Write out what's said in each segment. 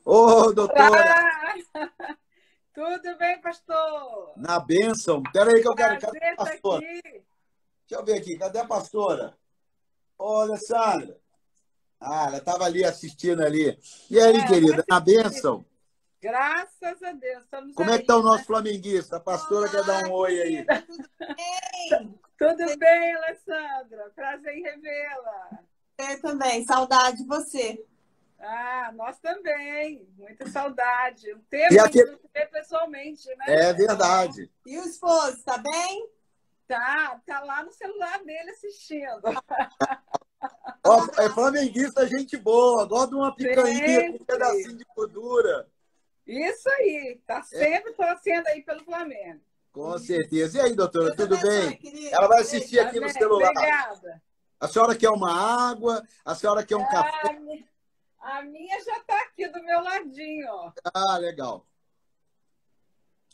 Ô, doutora, Olá! Tudo bem, pastor? na bênção. Espera aí que eu quero. Cadê Prazer a estar pastora? aqui. Deixa eu ver aqui. Cadê a pastora? Ô, Alessandra. Ah, ela estava ali assistindo ali. E aí, Vai querida, na assistir. bênção? Graças a Deus, estamos Como é que está o aí, nosso né? flamenguista? A pastora quer dar Olá, um oi aí. querida, tudo bem? Tudo bem, Alessandra? Prazer em revê-la. Eu também, saudade de você. Nós também. Muita saudade. Um E tempo que a gente aqui... não se vê pessoalmente, né? É verdade. E o esposo, tá bem? Tá lá no celular dele assistindo. Ó, é flamenguista, gente boa. Gosta de uma picanha com um Sempre. pedacinho de gordura. Isso aí. Tá sempre torcendo aí pelo Flamengo. Com certeza. E aí, doutora, Deus tudo abençoe, bem? querido. Ela vai assistir aqui no Amém. celular. Obrigada. A senhora quer uma água? A senhora quer um café? A minha já está aqui do meu ladinho, ó. Ah, legal.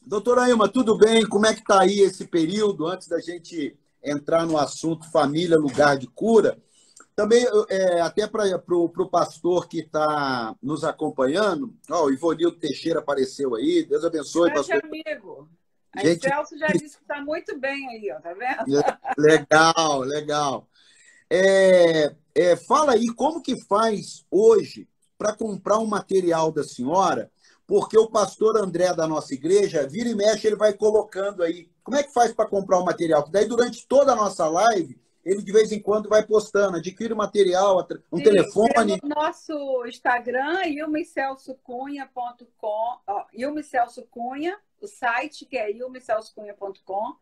Doutora Ilma, tudo bem? Como é que está aí esse período, antes da gente entrar no assunto família, lugar de cura? Também, até para o pastor que está nos acompanhando, ó, o Ivanildo Teixeira apareceu aí, Deus abençoe, Grande pastor. amigo. A Gente, Celso já disse que está muito bem aí, ó, tá vendo? legal, legal. Fala aí, como que faz hoje para comprar um material da senhora? Porque o pastor André da nossa igreja, vira e mexe, ele vai colocando aí. Como é que faz para comprar o material? Porque daí, durante toda a nossa live, ele de vez em quando vai postando, adquire o material, um Sim, telefone. pelo nosso Instagram, ilmicelsocunha.com, Ilme Celso Cunha, o site que é ilmicelsocunha.com,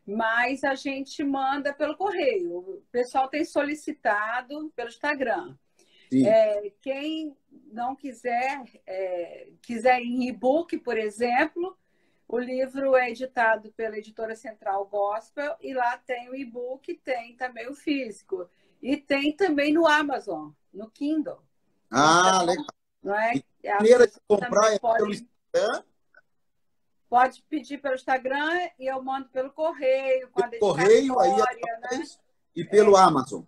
mas a gente manda pelo correio. O pessoal tem solicitado pelo Instagram. Sim. Quem não quiser em e-book, por exemplo, o livro é editado pela Editora Central Gospel e lá tem o e-book, tem também o físico. E tem também no Amazon, no Kindle. Ah, Então, legal. não é? E a maneira de comprar é pelo Instagram? Pode pedir pelo Instagram e eu mando pelo correio, com a Correio, aí dedicatória, né? e pelo Amazon.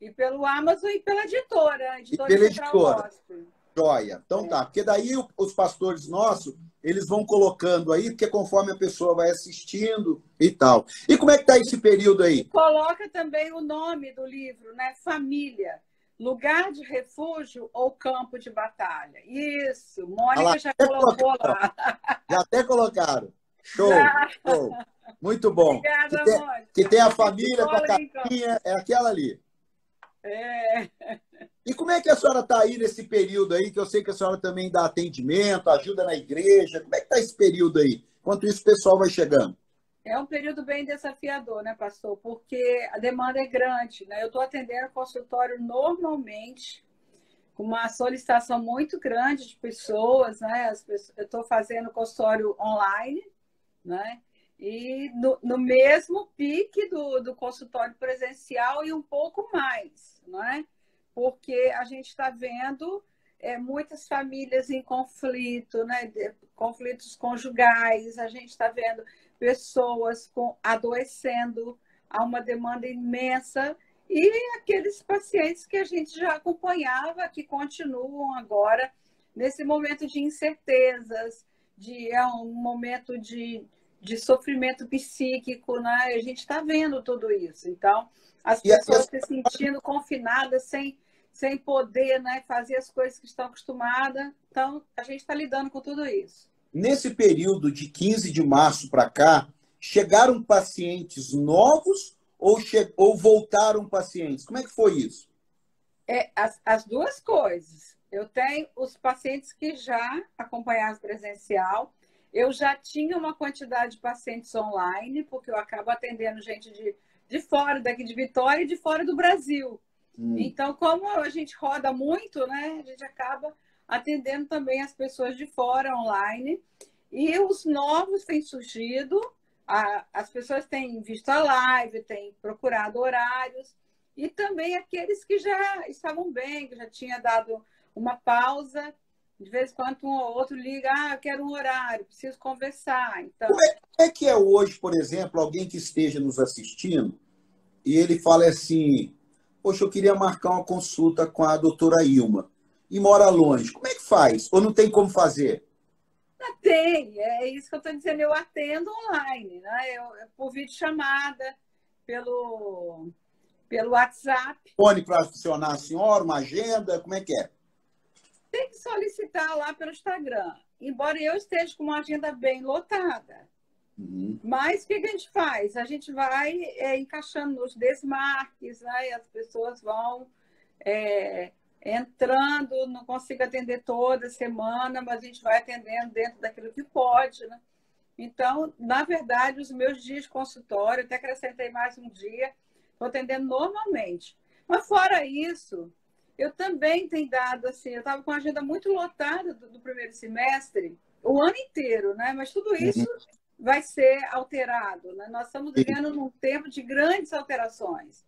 E pelo Amazon e pela editora, E pela Central editora. Gospel. Joia. Então tá. Porque daí os pastores nossos, eles vão colocando aí, porque conforme a pessoa vai assistindo e tal. E como é que tá esse período aí? Coloca também o nome do livro, né? Família. Lugar de refúgio ou campo de batalha? Isso, Mônica já colocou lá. Já até colocaram. Show, Já. show. Muito bom. Obrigada, Mônica. Que tem a família com a Lincoln. capinha, é aquela ali. É. E como é que a senhora está aí nesse período aí, que eu sei que a senhora também dá atendimento, ajuda na igreja. Como é que está esse período aí? Enquanto isso, o pessoal vai chegando. É um período bem desafiador, né, pastor? Porque a demanda é grande, né? Eu estou atendendo consultório normalmente, com uma solicitação muito grande de pessoas, né? Eu estou fazendo consultório online, né? E no mesmo pique do consultório presencial e um pouco mais, não é? Porque a gente está vendo muitas famílias em conflito, né? Conflitos conjugais, a gente está vendo pessoas adoecendo, há uma demanda imensa, e aqueles pacientes que a gente já acompanhava, que continuam agora nesse momento de incertezas, é um momento de sofrimento psíquico, né? A gente está vendo tudo isso. Então, as pessoas se sentindo confinadas, sem poder, né, fazer as coisas que estão acostumadas. Então, a gente está lidando com tudo isso. Nesse período de 15 de março para cá, chegaram pacientes novos ou voltaram pacientes? Como é que foi isso? As duas coisas. Eu tenho os pacientes que já acompanharam presencial. Eu já tinha uma quantidade de pacientes online, porque eu acabo atendendo gente de fora, daqui de Vitória e de fora do Brasil. Então, como a gente roda muito, né, a gente acaba atendendo também as pessoas de fora online. E os novos têm surgido, as pessoas têm visto a live, têm procurado horários, e também aqueles que já estavam bem, que já tinha dado uma pausa. De vez em quando um ou outro liga, eu quero um horário, preciso conversar. Então... Como é que é hoje, por exemplo, alguém que esteja nos assistindo e ele fala assim, poxa, eu queria marcar uma consulta com a doutora Ilma e mora longe. Como é que faz? Ou não tem como fazer? Tem, é isso que eu estou dizendo, eu atendo online, né? Por videochamada, pelo WhatsApp. Fone para acionar a senhora, uma agenda, como é que é? Tem que solicitar lá pelo Instagram, embora eu esteja com uma agenda bem lotada. Uhum. Mas o que a gente faz? A gente vai encaixando nos desmarques, né? E as pessoas vão entrando, não consigo atender toda semana, mas a gente vai atendendo dentro daquilo que pode, né? Então, na verdade, os meus dias de consultório, até acrescentei mais um dia, estou atendendo normalmente. Mas fora isso, eu também tenho dado, assim, eu estava com a agenda muito lotada do primeiro semestre, o ano inteiro, né? Mas tudo isso vai ser alterado, né? Nós estamos vivendo num tempo de grandes alterações.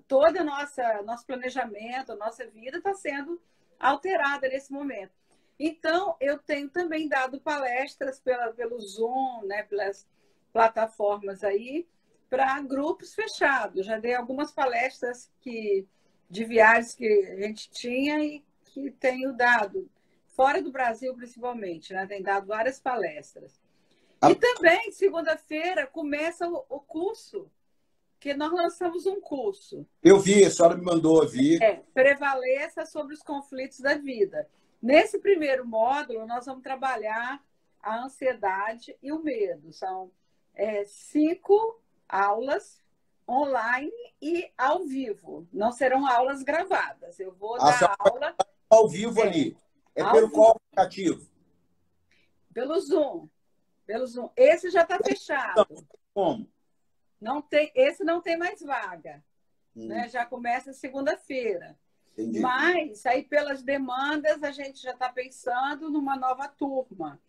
Todo nosso planejamento, a nossa vida está sendo alterada nesse momento. Então, eu tenho também dado palestras pelo Zoom, né, pelas plataformas aí, para grupos fechados. Já dei algumas palestras de viagens que a gente tinha e que tenho dado, fora do Brasil principalmente, né? Tenho dado várias palestras. E também, segunda-feira, começa o curso, que nós lançamos um curso. Eu vi, a senhora me mandou ouvir. Prevaleça sobre os conflitos da vida. Nesse primeiro módulo, nós vamos trabalhar a ansiedade e o medo. São 5 aulas online e ao vivo. Não serão aulas gravadas. Eu vou dar aula ao vivo ali. Pelo qual aplicativo? Pelo Zoom. Esse já está fechado. Como? Esse não tem mais vaga. Né? Já começa segunda-feira. Entendi. Mas, aí, pelas demandas, a gente já está pensando numa nova turma.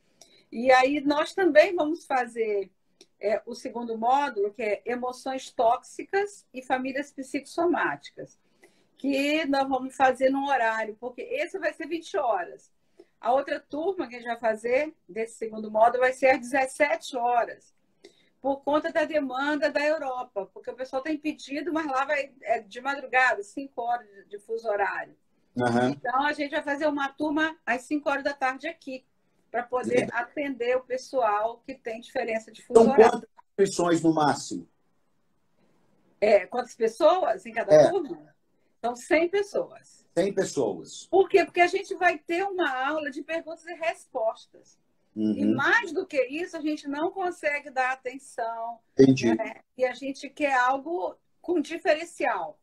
E aí, nós também vamos fazer o segundo módulo, que é Emoções Tóxicas e Famílias Psicossomáticas, que nós vamos fazer num horário, porque esse vai ser 20 horas. A outra turma que a gente vai fazer desse segundo módulo vai ser às 17 horas, por conta da demanda da Europa, porque o pessoal tem pedido, mas lá vai de madrugada, 5 horas de fuso horário. Uhum. Então, a gente vai fazer uma turma às 5 horas da tarde aqui, para poder atender o pessoal que tem diferença de fuso horário. Quantas inscrições no máximo? Quantas pessoas em cada turma? São 100 pessoas. 100 pessoas. Por quê? Porque a gente vai ter uma aula de perguntas e respostas. Uhum. E mais do que isso, a gente não consegue dar atenção. Entendi. Né? E a gente quer algo com diferencial.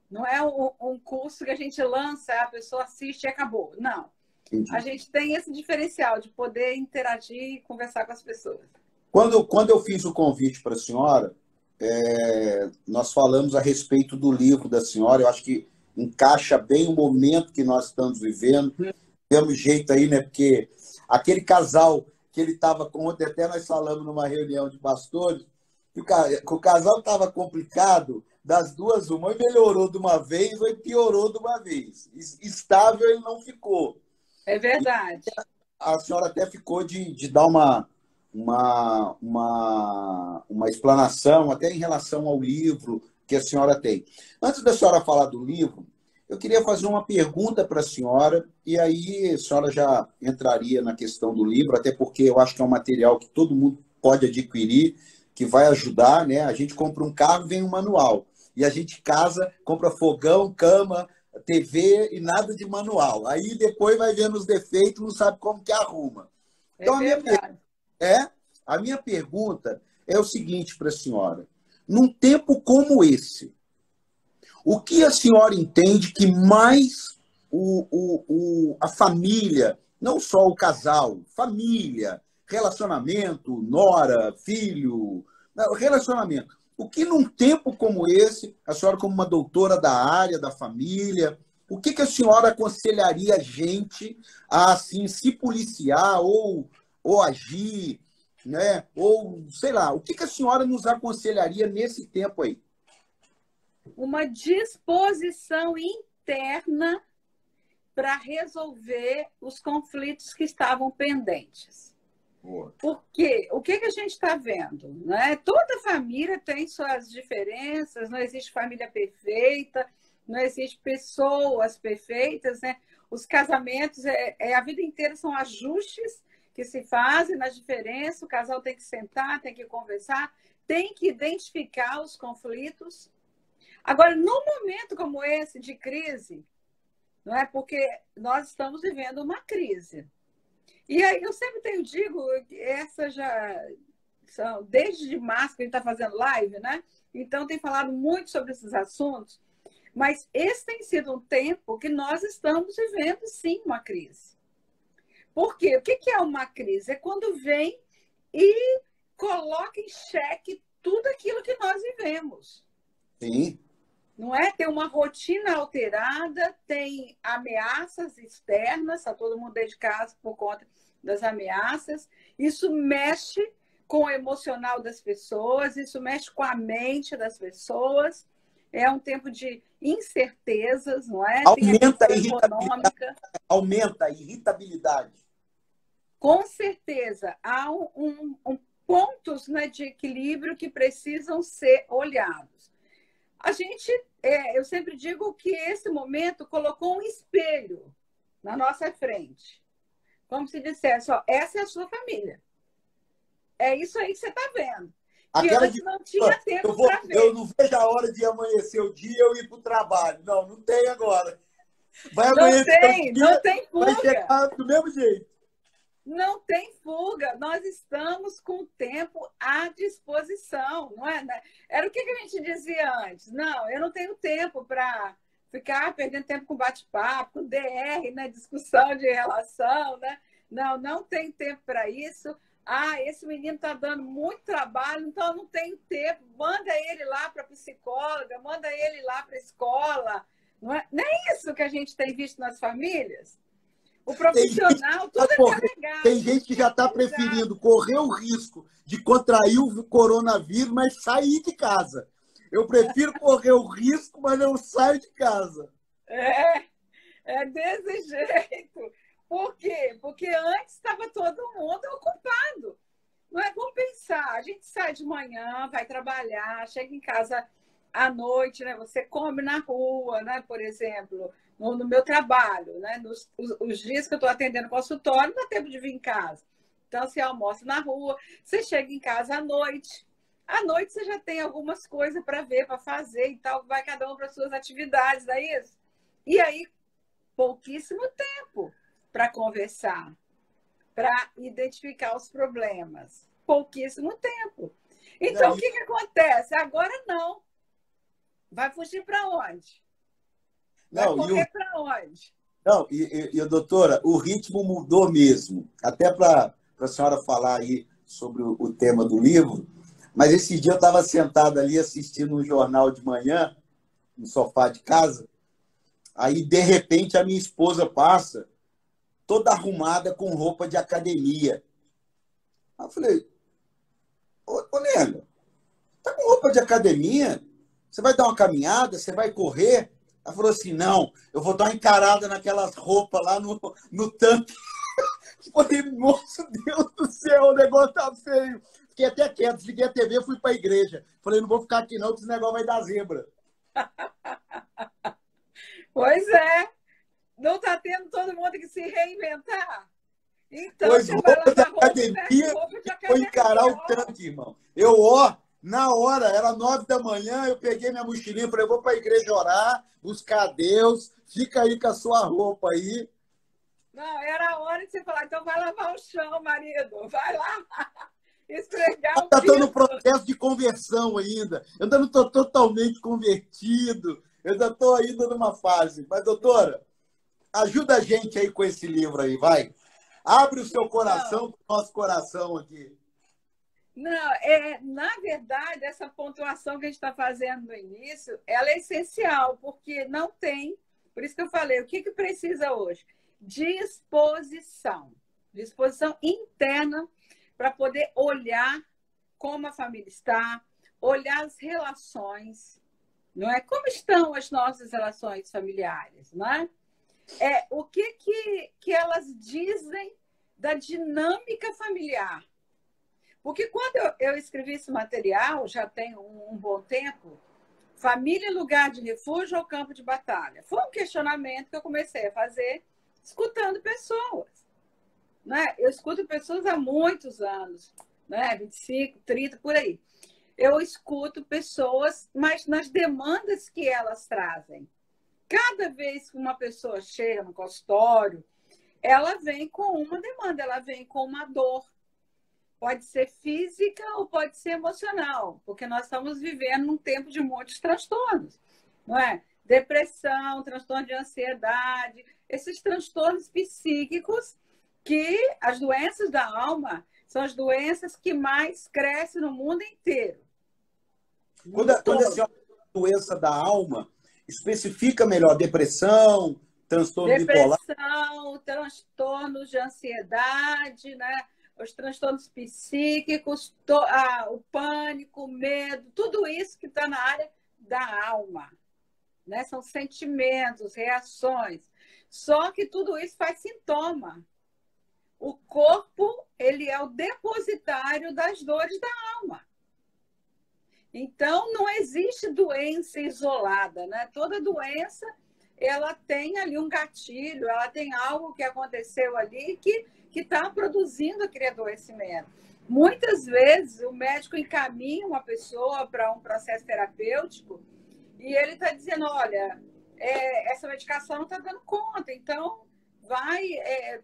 Não é um curso que a gente lança, a pessoa assiste e acabou. Não. Entendi. A gente tem esse diferencial de poder interagir e conversar com as pessoas. Quando eu fiz o convite para a senhora, nós falamos a respeito do livro da senhora. Eu acho que encaixa bem o momento que nós estamos vivendo. Temos jeito aí, né? Porque aquele casal que ele estava com ontem, até nós falamos numa reunião de pastores, que o casal estava complicado, das duas, uma, ou melhorou de uma vez, ou piorou de uma vez. Estável ele não ficou. É verdade. E a senhora até ficou de dar uma explanação, até em relação ao livro que a senhora tem. Antes da senhora falar do livro, eu queria fazer uma pergunta para a senhora, e aí a senhora já entraria na questão do livro, até porque eu acho que é um material que todo mundo pode adquirir, que vai ajudar, né? A gente compra um carro, vem um manual. E a gente casa, compra fogão, cama, TV e nada de manual. Aí depois vai vendo os defeitos, não sabe como que arruma. Então, a minha pergunta é o seguinte para a senhora. Num tempo como esse, o que a senhora entende que mais a família, não só o casal, família, relacionamento, nora, filho, relacionamento. O que num tempo como esse, a senhora como uma doutora da área, da família, o que a senhora aconselharia a gente a assim, se policiar ou agir, né? Ou, sei lá, o que a senhora nos aconselharia nesse tempo aí? Uma disposição interna para resolver os conflitos que estavam pendentes. Boa. Porque o que a gente está vendo? Né? Toda família tem suas diferenças, não existe família perfeita, não existe pessoas perfeitas. Né? os casamentos, a vida inteira são ajustes que se fazem nas diferenças, o casal tem que sentar, tem que conversar, tem que identificar os conflitos. Agora, num momento como esse de crise, não é? Porque nós estamos vivendo uma crise. E aí eu sempre digo, essa já são desde março que a gente está fazendo live, né? Então tem falado muito sobre esses assuntos, mas esse tem sido um tempo que nós estamos vivendo, sim, uma crise. Por quê? O que é uma crise? É quando vem e coloca em xeque tudo aquilo que nós vivemos. Sim. Não é? Tem uma rotina alterada, tem ameaças externas, está todo mundo dentro de casa por conta das ameaças. Isso mexe com o emocional das pessoas, isso mexe com a mente das pessoas. É um tempo de incertezas, não é? Aumenta tem a questão econômica. Aumenta a irritabilidade. Com certeza, há pontos, né, de equilíbrio que precisam ser olhados. A gente, eu sempre digo que esse momento colocou um espelho na nossa frente. Como se dissesse, ó, essa é a sua família. É isso aí que você está vendo. Que Aquela antes não tinha tempo para ver. Eu não vejo a hora de amanhecer o dia e eu ir para o trabalho. Não, não tem agora. Vai amanhecer o dia, não tem fuga. Vai chegar do mesmo jeito. Não tem fuga. Nós estamos com o tempo à disposição, não é? Era o que a gente dizia antes. Não, eu não tenho tempo para ficar perdendo tempo com bate-papo, com DR, né? Discussão de relação, né? Não tem tempo para isso. Ah, esse menino está dando muito trabalho, então eu não tenho tempo. Manda ele lá para a psicóloga, manda ele lá para a escola. Não é isso que a gente tem visto nas famílias? O profissional, tudo é carregado. Tem gente que já está preferindo correr o risco de contrair o coronavírus, mas sair de casa. Eu prefiro correr o risco, mas não saio de casa. É desse jeito. Por quê? Porque antes estava todo mundo ocupado. Não é? Vamos pensar, a gente sai de manhã, vai trabalhar, chega em casa à noite, né? Você come na rua, né? Por exemplo, no meu trabalho, né? Os dias que eu estou atendendo consultório, não dá tempo de vir em casa. Então, você almoça na rua, você chega em casa à noite. À noite você já tem algumas coisas para ver, para fazer e tal, vai cada um para as suas atividades, não é isso? E aí, pouquíssimo tempo para conversar, para identificar os problemas. Pouquíssimo tempo. Então, o que acontece? Agora não. Vai fugir para onde? Vai correr para onde? Não, doutora, o ritmo mudou mesmo. Até para a senhora falar aí sobre o tema do livro, mas esse dia eu estava sentado ali assistindo um jornal de manhã, no sofá de casa, aí, de repente, a minha esposa passa toda arrumada com roupa de academia. Aí eu falei, ô nega, tá com roupa de academia? Você vai dar uma caminhada? Você vai correr? Ela falou assim, não, eu vou dar uma encarada naquelas roupas lá no tanque. Falei, nossa, Deus do céu, o negócio tá feio. Fiquei até quieto, desliguei a TV e fui para a igreja. Falei, não vou ficar aqui não, que esse negócio vai dar zebra. Pois é. Não está tendo todo mundo que se reinventar? Então, pois você vai lavar roupa de academia, vou encarar o tanque, irmão. Na hora, era 9 da manhã, eu peguei minha mochilinha, falei, eu vou para a igreja orar, buscar a Deus, fica aí com a sua roupa aí. Não, era a hora de você falar, então vai lavar o chão, marido, vai lá esfregar o piso. Estou no processo de conversão ainda, eu ainda não estou totalmente convertido, eu ainda estou ainda numa fase. Mas, doutora, ajuda a gente aí com esse livro aí, vai. Abre o seu coração para o nosso coração aqui. Não, na verdade, essa pontuação que a gente está fazendo no início, ela é essencial, porque não tem, por isso que eu falei, o que precisa hoje? Disposição interna para poder olhar como a família está, olhar as relações, não é? Como estão as nossas relações familiares, não é? O que elas dizem da dinâmica familiar. Porque quando eu escrevi esse material, já tem um bom tempo, família, lugar de refúgio ou campo de batalha? Foi um questionamento que eu comecei a fazer escutando pessoas. Né? Eu escuto pessoas há muitos anos, né? 25, 30, por aí. Eu escuto pessoas, mas nas demandas que elas trazem. Cada vez que uma pessoa chega no consultório, ela vem com uma demanda, ela vem com uma dor. Pode ser física ou pode ser emocional, porque nós estamos vivendo num tempo de muitos transtornos, não é? Depressão, transtorno de ansiedade, esses transtornos psíquicos, que as doenças da alma são as doenças que mais crescem no mundo inteiro. Quando a senhora doença da alma, especifica melhor depressão, transtorno bipolar. Depressão, transtornos de ansiedade, né? Os transtornos psíquicos, o pânico, o medo, tudo isso que está na área da alma. Né? São sentimentos, reações. Só que tudo isso faz sintoma. O corpo, ele é o depositário das dores da alma. Então, não existe doença isolada, né? Toda doença, ela tem ali um gatilho, ela tem algo que aconteceu ali que está produzindo aquele adoecimento. Muitas vezes, o médico encaminha uma pessoa para um processo terapêutico e ele está dizendo, olha, essa medicação não está dando conta, então vai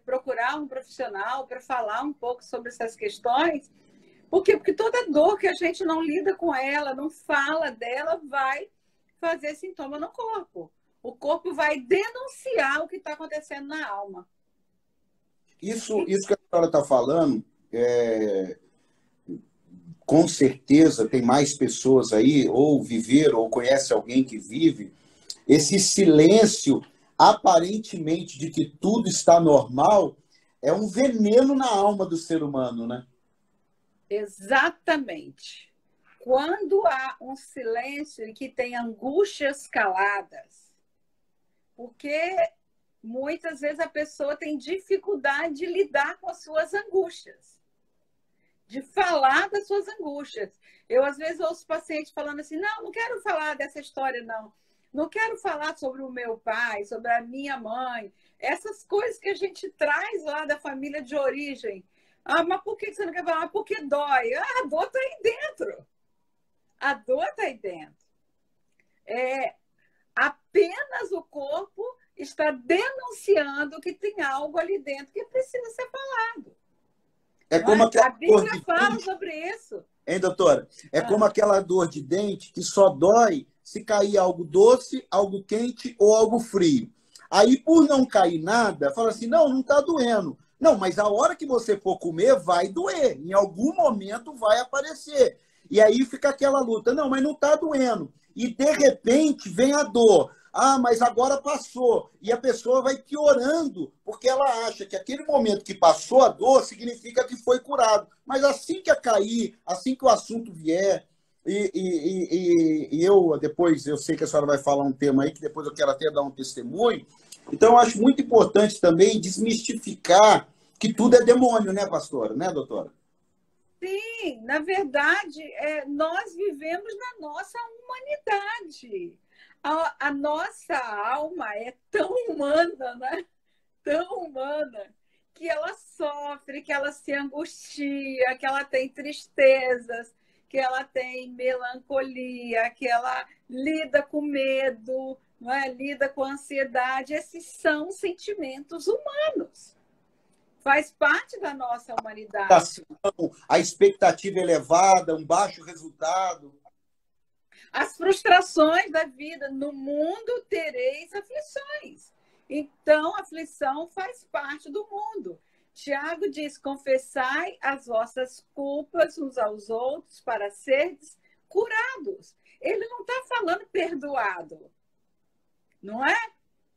procurar um profissional para falar um pouco sobre essas questões. Por quê? Porque toda dor que a gente não lida com ela, não fala dela, vai fazer sintoma no corpo. O corpo vai denunciar o que está acontecendo na alma. Isso que a senhora está falando, com certeza tem mais pessoas aí, ou viveram, ou conhece alguém que vive, esse silêncio, aparentemente, de que tudo está normal, é um veneno na alma do ser humano, né? Exatamente. Quando há um silêncio e que tem angústias caladas, porque muitas vezes a pessoa tem dificuldade de lidar com as suas angústias, de falar das suas angústias. Eu, às vezes, ouço pacientes falando assim, não quero falar dessa história, não quero falar sobre o meu pai, sobre a minha mãe, essas coisas que a gente traz lá da família de origem. Ah, mas por que você não quer falar? Porque dói. Ah, a dor está aí dentro. A dor está aí dentro. Apenas o corpo está denunciando que tem algo ali dentro que precisa ser falado. Como a Bíblia fala sobre isso. Hein, doutora? Como aquela dor de dente que só dói se cair algo doce, algo quente ou algo frio. Aí, por não cair nada, fala assim, não está doendo. Não, mas a hora que você for comer, vai doer. Em algum momento vai aparecer. E aí fica aquela luta. Não, mas não está doendo. E, de repente, vem a dor. Ah, mas agora passou. E a pessoa vai piorando, porque ela acha que aquele momento que passou a dor significa que foi curado. Mas assim que cair, assim que o assunto vier, depois eu sei que a senhora vai falar um tema aí, que depois eu quero até dar um testemunho. Então, eu acho muito importante também desmistificar que tudo é demônio, né, pastora? Né, doutora? Sim, na verdade, nós vivemos na nossa humanidade. A nossa alma é tão humana, né? Tão humana, que ela sofre, que ela se angustia, que ela tem tristezas, que ela tem melancolia, que ela lida com medo, não é? Lida com ansiedade. Esses são sentimentos humanos. Faz parte da nossa humanidade. A expectativa elevada, um baixo resultado. As frustrações da vida. No mundo tereis aflições. Então, a aflição faz parte do mundo. Tiago diz, confessai as vossas culpas uns aos outros para seres curados. Ele não está falando perdoado. Não é?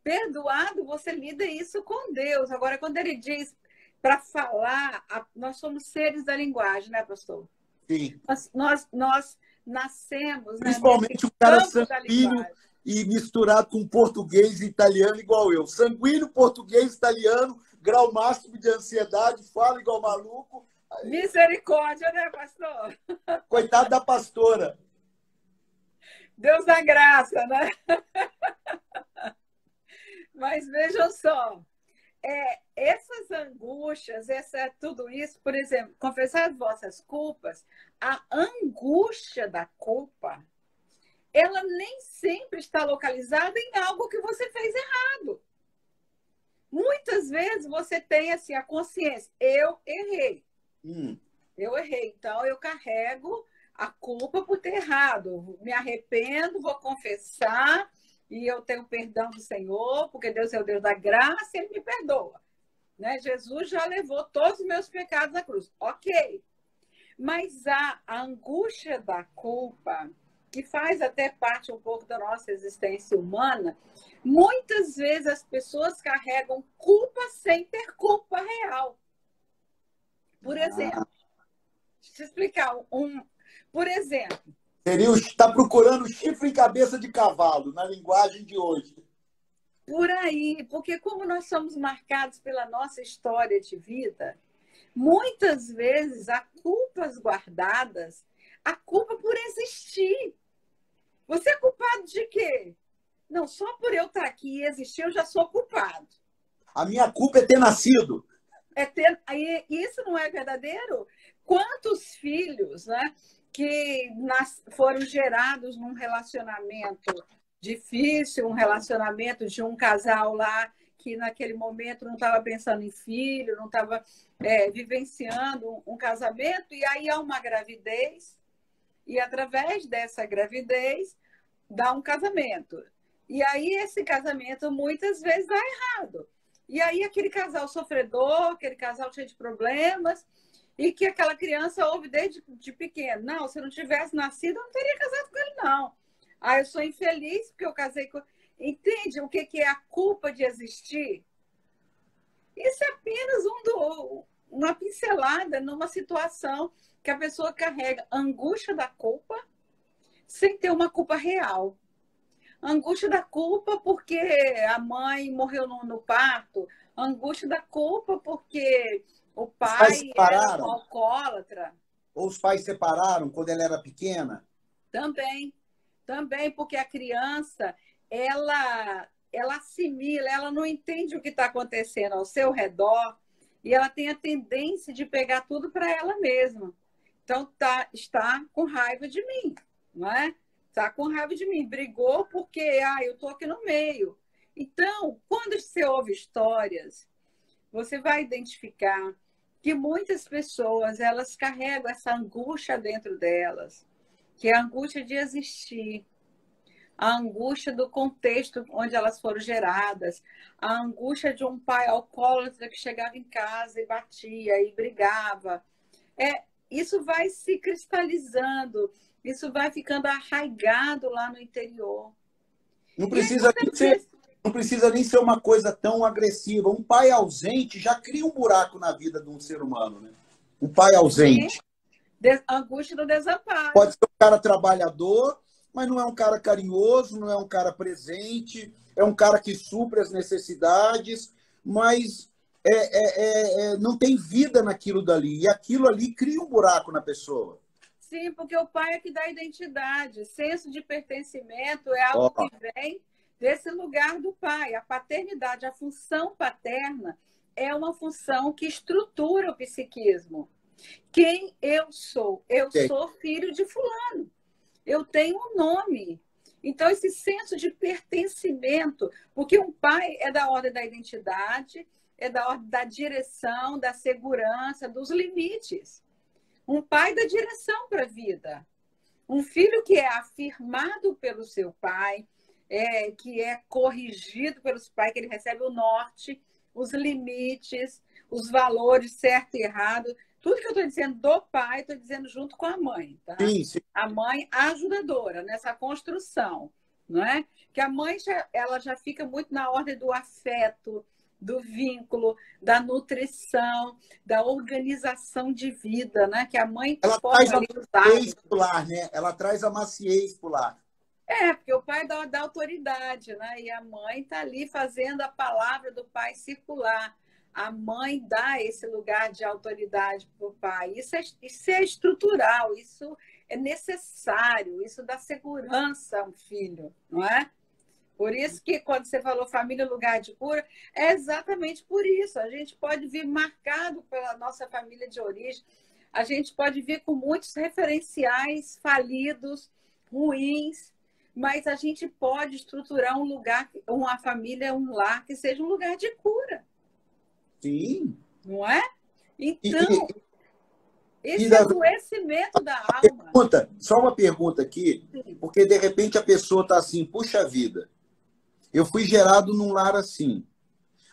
Perdoado, você lida isso com Deus. Agora, quando ele diz para falar, nós somos seres da linguagem, né, pastor? Sim. Nós nascemos... Principalmente, né, o cara sanguíneo e misturado com português e italiano igual eu. Sanguíneo, português, italiano, grau máximo de ansiedade, fala igual maluco. Misericórdia, né, pastor? Coitado da pastora. Deus dá graça, né? Mas vejam só, essas angústias, tudo isso, por exemplo, confessar as vossas culpas, a angústia da culpa, ela nem sempre está localizada em algo que você fez errado. Muitas vezes você tem assim, a consciência, eu errei. Eu errei, então eu carrego a culpa por ter errado. Me arrependo, vou confessar e eu tenho perdão do Senhor, porque Deus é o Deus da graça e Ele me perdoa. Né? Jesus já levou todos os meus pecados na cruz. Ok. Mas a angústia da culpa, que faz até parte um pouco da nossa existência humana, muitas vezes as pessoas carregam culpa sem ter culpa real. Por exemplo, deixa eu explicar. Por exemplo... Está procurando chifre em cabeça de cavalo, na linguagem de hoje. Por aí, porque como nós somos marcados pela nossa história de vida, muitas vezes há culpas guardadas, a culpa por existir. Você é culpado de quê? Não, só por eu estar aqui e existir, eu já sou culpado. A minha culpa é ter nascido. Isso não é verdadeiro? Quantos filhos, né, que foram gerados num relacionamento difícil, um relacionamento de um casal lá que naquele momento não estava pensando em filho, não estava vivenciando um casamento, e aí há uma gravidez, e através dessa gravidez dá um casamento. E aí esse casamento muitas vezes dá errado. E aí aquele casal sofredor, aquele casal cheio de problemas, e que aquela criança ouve desde pequeno. Não, se eu não tivesse nascido, eu não teria casado com ele, não. Ah, eu sou infeliz porque eu casei com... Entende o que é a culpa de existir? Isso é apenas uma pincelada numa situação que a pessoa carrega angústia da culpa sem ter uma culpa real. Angústia da culpa porque a mãe morreu no parto. Angústia da culpa porque o pai era um alcoólatra. Ou os pais separaram quando ela era pequena? Também porque a criança, ela assimila, ela não entende o que está acontecendo ao seu redor e ela tem a tendência de pegar tudo para ela mesma. Então, está com raiva de mim, não é? Está com raiva de mim, brigou porque eu estou aqui no meio. Então, quando você ouve histórias, você vai identificar que muitas pessoas elas carregam essa angústia dentro delas, que é a angústia de existir, a angústia do contexto onde elas foram geradas, a angústia de um pai alcoólatra que chegava em casa e batia e brigava. Isso vai se cristalizando, isso vai ficando arraigado lá no interior. Não precisa nem ser uma coisa tão agressiva. Um pai ausente já cria um buraco na vida de um ser humano, né? Um pai ausente. Angústia do desamparo. Pode ser um cara trabalhador, mas não é um cara carinhoso, não é um cara presente, é um cara que supre as necessidades, mas não tem vida naquilo dali. E aquilo ali cria um buraco na pessoa. Sim, porque o pai é que dá identidade. Senso de pertencimento é algo que vem desse lugar do pai. A paternidade, a função paterna é uma função que estrutura o psiquismo. Quem eu sou? Eu sou filho de fulano. Eu tenho um nome. Então, esse senso de pertencimento, porque um pai é da ordem da identidade, é da ordem da direção, da segurança, dos limites. Um pai dá direção para a vida. Um filho que é afirmado pelo seu pai, que é corrigido pelos pais, que ele recebe o norte, os limites, os valores certo e errado. Tudo que eu estou dizendo do pai, estou dizendo junto com a mãe. Tá? Sim. A mãe ajudadora nessa construção. Não é? Que a mãe ela já fica muito na ordem do afeto, do vínculo, da nutrição, da organização de vida, né? Que a mãe ela traz a maciez pro lar, né? Ela traz a maciez pro lar. Porque o pai dá autoridade, né? E a mãe está ali fazendo a palavra do pai circular. A mãe dá esse lugar de autoridade para o pai. Isso é estrutural, isso é necessário, isso dá segurança a um filho, não é? Por isso que quando você falou família, lugar de cura, é exatamente por isso. A gente pode vir marcado pela nossa família de origem, a gente pode vir com muitos referenciais falidos, ruins, mas a gente pode estruturar um lugar, uma família, um lar que seja um lugar de cura. Sim. Não é? Então, esse Davi, adoecimento da alma. só uma pergunta aqui, porque de repente a pessoa está assim, puxa vida, eu fui gerado num lar assim,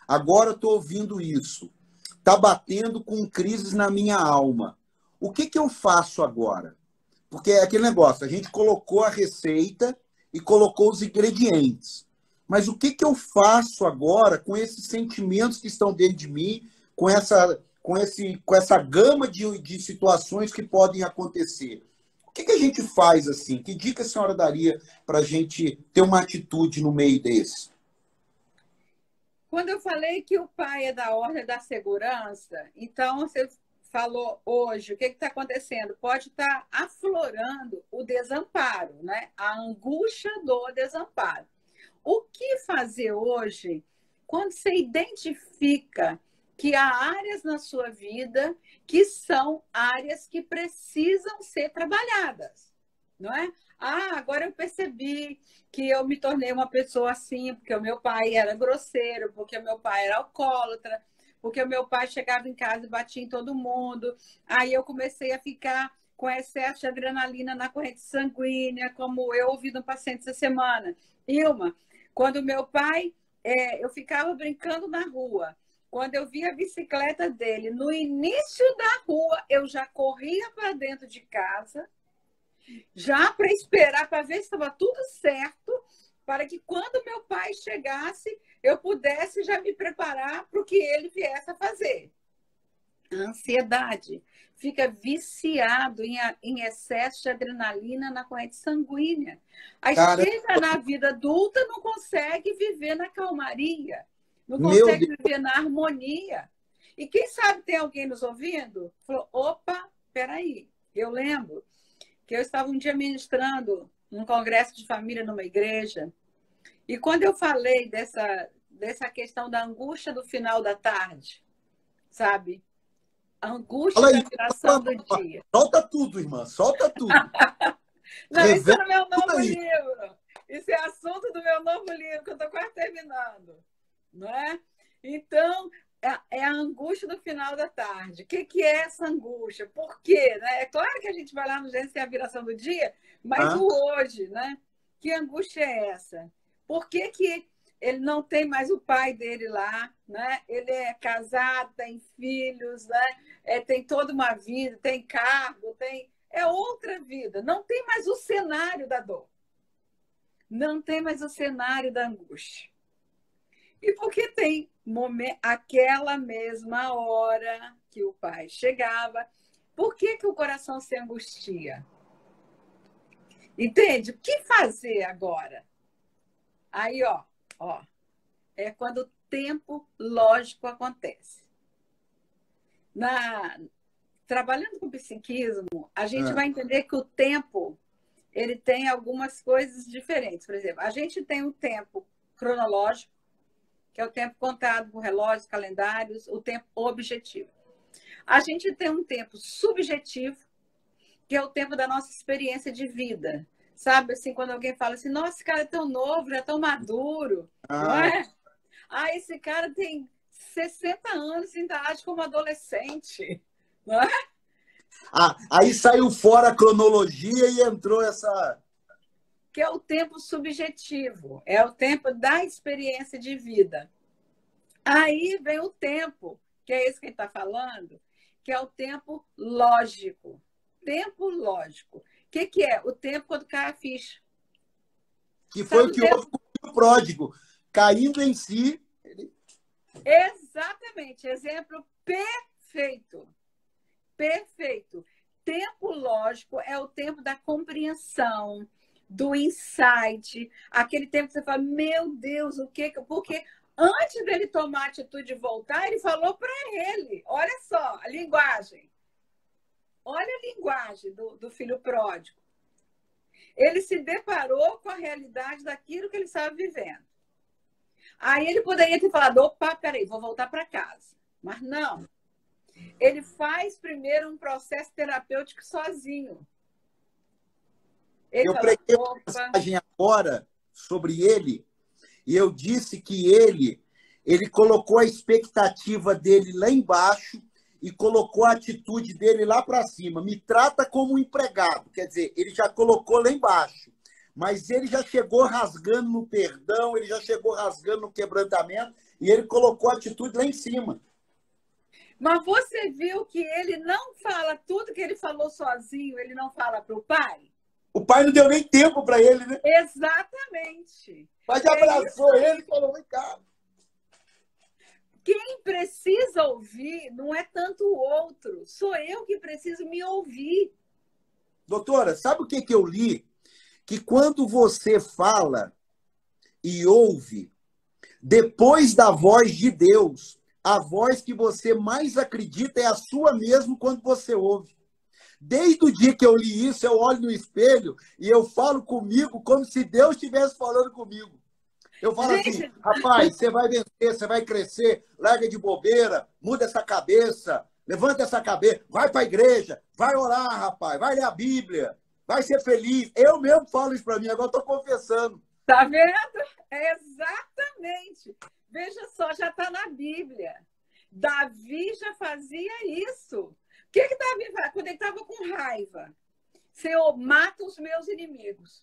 agora estou ouvindo isso, está batendo com crises na minha alma. O que eu faço agora? Porque é aquele negócio, a gente colocou a receita e colocou os ingredientes. Mas o que eu faço agora com esses sentimentos que estão dentro de mim, com essa gama de situações que podem acontecer? O que a gente faz assim? Que dica a senhora daria para a gente ter uma atitude no meio desse? Quando eu falei que o pai é da ordem da segurança, então você falou hoje, o que está acontecendo? Pode estar aflorando o desamparo, né? A angústia do desamparo. O que fazer hoje quando você identifica que há áreas na sua vida que são áreas que precisam ser trabalhadas, não é? Ah, agora eu percebi que eu me tornei uma pessoa assim, porque o meu pai era grosseiro, porque o meu pai era alcoólatra, porque o meu pai chegava em casa e batia em todo mundo. Aí eu comecei a ficar com excesso de adrenalina na corrente sanguínea, como eu ouvi no paciente essa semana. Ilma, quando meu pai, eu ficava brincando na rua, quando eu via a bicicleta dele no início da rua, eu já corria para dentro de casa, já para esperar, para ver se estava tudo certo, para que quando meu pai chegasse, eu pudesse já me preparar para o que ele viesse a fazer. A ansiedade fica viciado em excesso de adrenalina na corrente sanguínea. Aí chega na vida adulta, não consegue viver na calmaria, não consegue viver na harmonia. E quem sabe tem alguém nos ouvindo? Falou, opa, peraí, eu lembro que eu estava um dia ministrando num congresso de família numa igreja, e quando eu falei dessa questão da angústia do final da tarde, sabe? A angústia da viração do dia. Solta tudo, irmã, solta tudo. Não, isso é no meu novo livro. Isso é assunto do meu novo livro, que eu estou quase terminando. Não é? Então, é a angústia do final da tarde. O que é essa angústia? Por quê? Né? É claro que a gente vai lá no Gênesis, tem a viração do dia, mas o hoje, né? Que angústia é essa? Por que ele não tem mais o pai dele lá, né? Ele é casado, tem filhos, né? Tem toda uma vida, tem cargo, é outra vida. Não tem mais o cenário da dor. Não tem mais o cenário da angústia. E porque tem aquela mesma hora que o pai chegava, por que o coração se angustia? Entende? O que fazer agora? Aí, ó, é quando o tempo lógico acontece. Trabalhando com psiquismo, a gente vai entender que o tempo ele tem algumas coisas diferentes. Por exemplo, a gente tem um tempo cronológico, que é o tempo contado por relógios, calendários, o tempo objetivo. A gente tem um tempo subjetivo, que é o tempo da nossa experiência de vida. Sabe, assim, quando alguém fala assim, nossa, esse cara é tão novo, já é tão maduro, não é? Ah, esse cara tem 60 anos e ainda age como adolescente, não é? Aí saiu fora a cronologia e entrou essa... Que é o tempo subjetivo, é o tempo da experiência de vida. Aí vem o tempo, que é esse que a gente está falando, que é o tempo lógico. Tempo lógico. O que é? O tempo quando cai a ficha. Que foi o que houve com o pródigo, caindo em si. Exatamente. Exemplo perfeito. Perfeito. Tempo lógico é o tempo da compreensão, do insight, aquele tempo que você fala, meu Deus, o que? Porque antes dele tomar a atitude de voltar, ele falou para ele, olha só, a linguagem. Olha a linguagem do filho pródigo. ele se deparou com a realidade daquilo que ele estava vivendo. Aí ele poderia ter falado, opa, peraí, vou voltar para casa. Mas não. Ele faz primeiro um processo terapêutico sozinho. Eu preguei uma mensagem agora sobre ele, e eu disse que ele colocou a expectativa dele lá embaixo e colocou a atitude dele lá para cima. Me trata como um empregado. Quer dizer, ele já colocou lá embaixo. Mas ele já chegou rasgando no perdão, ele já chegou rasgando no quebrantamento, e ele colocou a atitude lá em cima. Mas você viu que ele não fala tudo que ele falou sozinho, ele não fala para o pai? O pai não deu nem tempo para ele, né? Exatamente. O pai abraçou ele e falou, vem cá. Quem precisa ouvir não é tanto o outro, sou eu que preciso me ouvir. Doutora, sabe o que eu li? Que quando você fala e ouve, depois da voz de Deus, a voz que você mais acredita é a sua mesmo quando você ouve. Desde o dia que eu li isso, eu olho no espelho e eu falo comigo como se Deus estivesse falando comigo. Eu falo assim, rapaz, você vai vencer, você vai crescer, larga de bobeira, muda essa cabeça, levanta essa cabeça, vai para a igreja, vai orar, rapaz, vai ler a Bíblia, vai ser feliz. Eu mesmo falo isso para mim, agora estou confessando. Tá vendo? É exatamente. Veja só, já está na Bíblia. Davi já fazia isso. O que Davi faz? Quando ele estava com raiva, Senhor, mata os meus inimigos.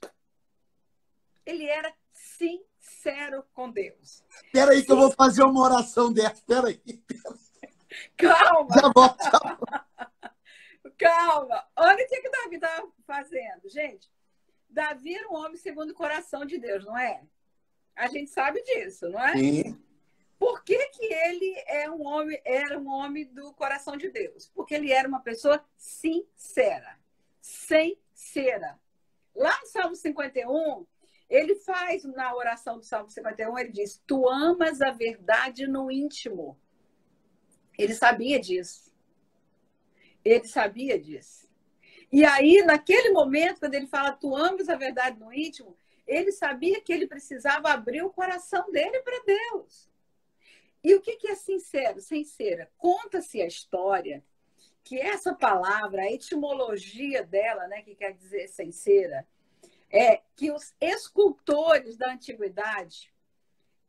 Ele era sincero com Deus. Espera aí que eu vou fazer uma oração dessa. Espera aí. Calma. Já volto. Calma. Olha o que Davi estava fazendo. Gente, Davi era um homem segundo o coração de Deus, não é? A gente sabe disso, não é? Sim. Por que ele era um homem do coração de Deus? Porque ele era uma pessoa sincera. Sincera. Lá no Salmo 51, ele faz, na oração do Salmo 51, ele diz, tu amas a verdade no íntimo. Ele sabia disso. Ele sabia disso. E aí, naquele momento, quando ele fala, tu amas a verdade no íntimo, ele sabia que ele precisava abrir o coração dele para Deus. E o que é sincero? Sincera. Conta-se a história que essa palavra, a etimologia dela, né, que quer dizer sincera, é que os escultores da antiguidade,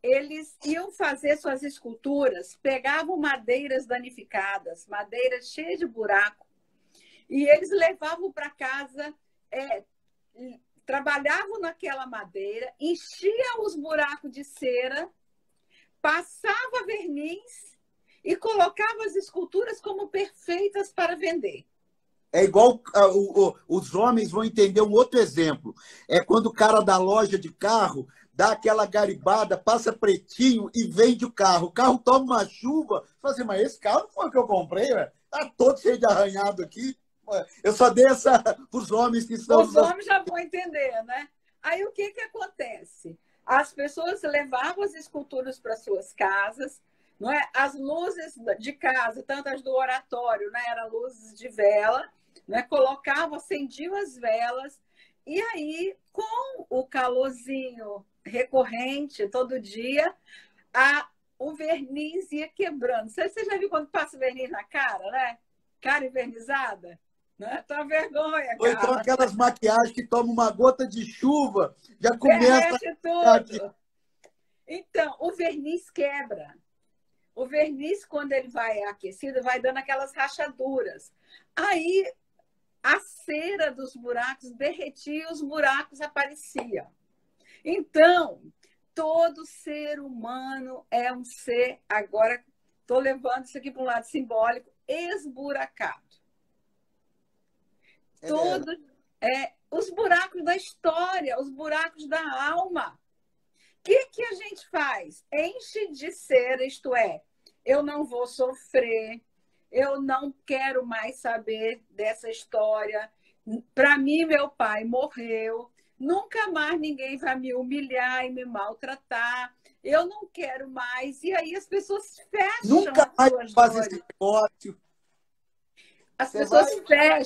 eles iam fazer suas esculturas, pegavam madeiras danificadas, madeiras cheias de buraco, e eles levavam para casa, trabalhavam naquela madeira, enchiam os buracos de cera, passava verniz e colocava as esculturas como perfeitas para vender. É igual os homens vão entender um outro exemplo. É quando o cara da loja de carro dá aquela garibada, passa pretinho e vende o carro. O carro toma uma chuva, fala assim, mas esse carro não foi o que eu comprei, velho. Tá todo cheio de arranhado aqui. Eu só dei essa para os homens que estão... Os homens já vão entender, né? Aí o que acontece? As pessoas levavam as esculturas para suas casas, não é? As luzes de casa, tanto as do oratório, né? Eram luzes de vela, né? Colocavam, acendiam as velas, e aí, com o calorzinho recorrente todo dia, o verniz ia quebrando. Você já viu quando passa verniz na cara, né? Cara envernizada? Né? Tá vergonha, cara. Ou então aquelas maquiagens que tomam uma gota de chuva, já começa derrete tudo. Então, o verniz quebra. O verniz, quando ele vai aquecido, vai dando aquelas rachaduras. Aí, a cera dos buracos derretia e os buracos apareciam. Então, todo ser humano é um ser, agora estou levando isso aqui para um lado simbólico, esburacado. Os buracos da história, os buracos da alma. O que a gente faz? Enche de cera, isto é, eu não vou sofrer, eu não quero mais saber dessa história. Para mim, meu pai morreu, nunca mais ninguém vai me humilhar e me maltratar, eu não quero mais. E aí as pessoas fecham nunca as suas mais faz dores. esse negócio. As Você pessoas vai...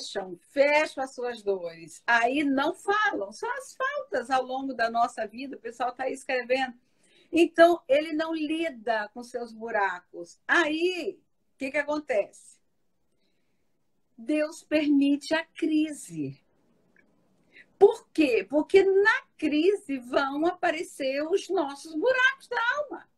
fecham as suas dores. Aí não falam, são as faltas ao longo da nossa vida. O pessoal está aí escrevendo. Então, ele não lida com seus buracos. Aí, o que acontece? Deus permite a crise. Por quê? Porque na crise vão aparecer os nossos buracos da alma.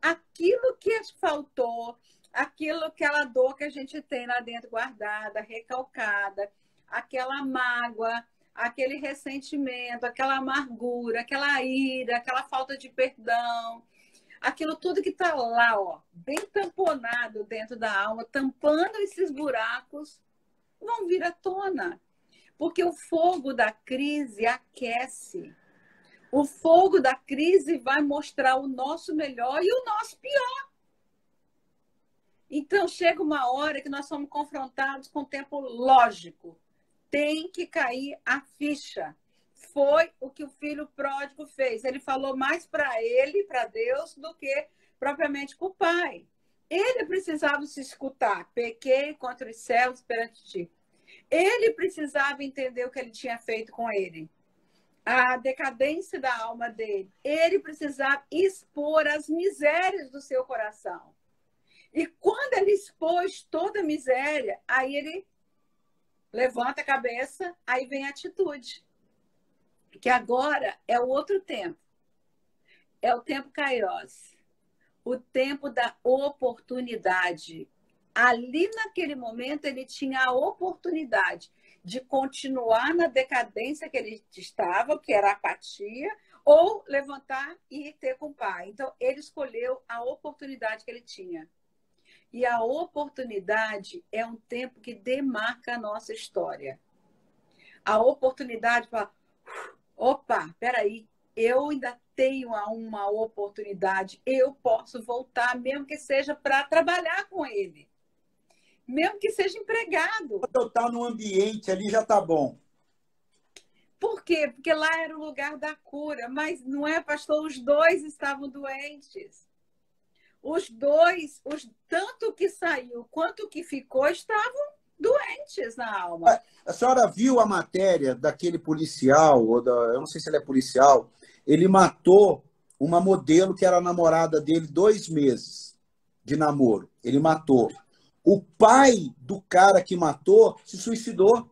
Aquilo que faltou, aquela dor que a gente tem lá dentro guardada, recalcada, aquela mágoa, aquele ressentimento, aquela amargura, aquela ira, aquela falta de perdão, aquilo tudo que está lá, ó, bem tamponado dentro da alma, tampando esses buracos, vão vir à tona. Porque o fogo da crise aquece. O fogo da crise vai mostrar o nosso melhor e o nosso pior. Então, chega uma hora que nós somos confrontados com o tempo lógico. Tem que cair a ficha. Foi o que o filho pródigo fez. Ele falou mais para ele, para Deus, do que propriamente para o pai. Ele precisava se escutar. Pequei contra os céus perante ti. Ele precisava entender o que ele tinha feito com ele. A decadência da alma dele. Ele precisava expor as misérias do seu coração. E quando ele expôs toda a miséria, aí ele levanta a cabeça, aí vem a atitude. Que agora é o outro tempo. É o tempo Kairos. O tempo da oportunidade. Ali, naquele momento, ele tinha a oportunidade de continuar na decadência que ele estava, que era a apatia, ou levantar e ter com o pai. Então, ele escolheu a oportunidade que ele tinha. E a oportunidade é um tempo que demarca a nossa história. A oportunidade para... Opa, peraí, eu ainda tenho uma oportunidade, eu posso voltar, mesmo que seja para trabalhar com ele. Mesmo que seja empregado. Quando eu estou no ambiente ali, já está bom. Por quê? Porque lá era o lugar da cura. Mas não é, pastor? Os dois estavam doentes. Os dois, tanto que saiu quanto que ficou, estavam doentes na alma. A senhora viu a matéria daquele policial, eu não sei se ele é policial, ele matou uma modelo que era a namorada dele 2 meses de namoro. Ele matou. O pai do cara que matou se suicidou.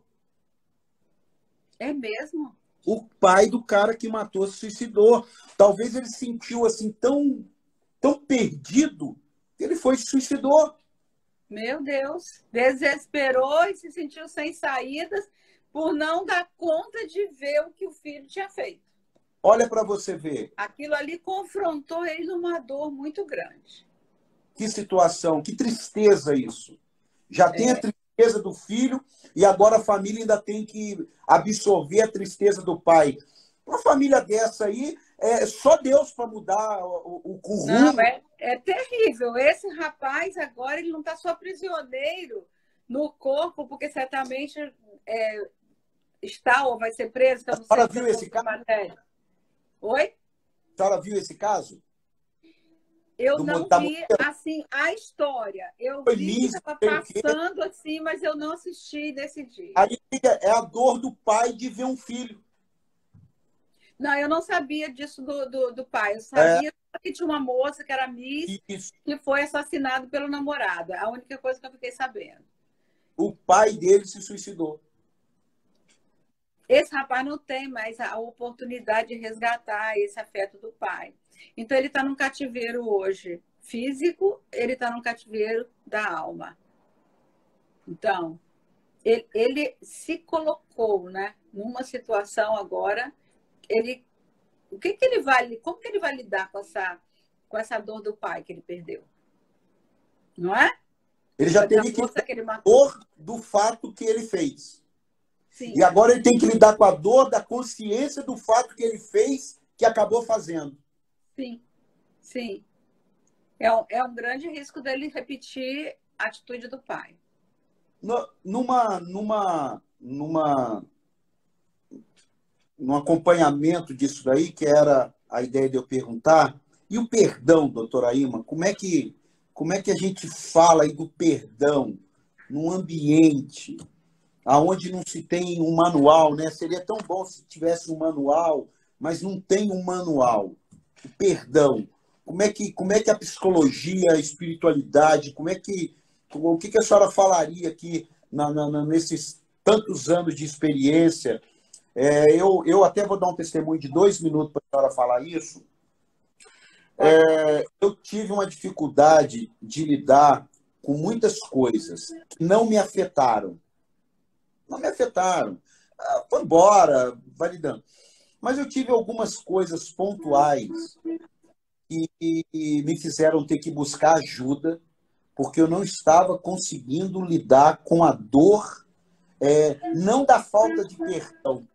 É mesmo? O pai do cara que matou se suicidou. Talvez ele se sentiu assim tão perdido que ele foi e se suicidou. Meu Deus. Desesperou e se sentiu sem saídas por não dar conta de ver o que o filho tinha feito. Olha para você ver. Aquilo ali confrontou ele numa dor muito grande. Que situação, que tristeza isso. Já tem a tristeza do filho e agora a família ainda tem que absorver a tristeza do pai. Uma família dessa aí, é só Deus para mudar o rumo. Não, é terrível. Esse rapaz agora ele não está só prisioneiro no corpo, porque certamente está ou vai ser preso. A senhora viu esse caso? Oi? A senhora viu esse caso? Eu não vi, assim, a história. Eu vi que estava passando assim, mas eu não assisti nesse dia. Aí é a dor do pai de ver um filho. Não, eu não sabia disso do pai. Eu sabia que tinha uma moça que era Miss que foi assassinada pelo namorado. A única coisa que eu fiquei sabendo. O pai dele se suicidou. Esse rapaz não tem mais a oportunidade de resgatar esse afeto do pai. Então, ele está num cativeiro hoje físico, ele está num cativeiro da alma. Então, ele se colocou, né, numa situação agora, como que ele vai lidar com essa dor do pai que ele perdeu? Não é? Ele já teve que lidar com a dor do fato que ele fez. Sim. E agora ele tem que lidar com a dor da consciência do fato que ele fez, que acabou fazendo. Sim, sim. É um grande risco dele repetir a atitude do pai. Num acompanhamento disso daí, que era a ideia de eu perguntar, e o perdão, doutora Ima, como é que a gente fala aí do perdão num ambiente onde não se tem um manual, né? Seria tão bom se tivesse um manual, mas não tem um manual. O perdão. Como é que a psicologia, a espiritualidade, o que a senhora falaria aqui nesses tantos anos de experiência? Eu até vou dar um testemunho de 2 minutos para a senhora falar isso. Eu tive uma dificuldade de lidar com muitas coisas que não me afetaram. Não me afetaram. Foi embora, vai lidando. Mas eu tive algumas coisas pontuais que me fizeram ter que buscar ajuda, porque eu não estava conseguindo lidar com a dor, não da falta de perdão.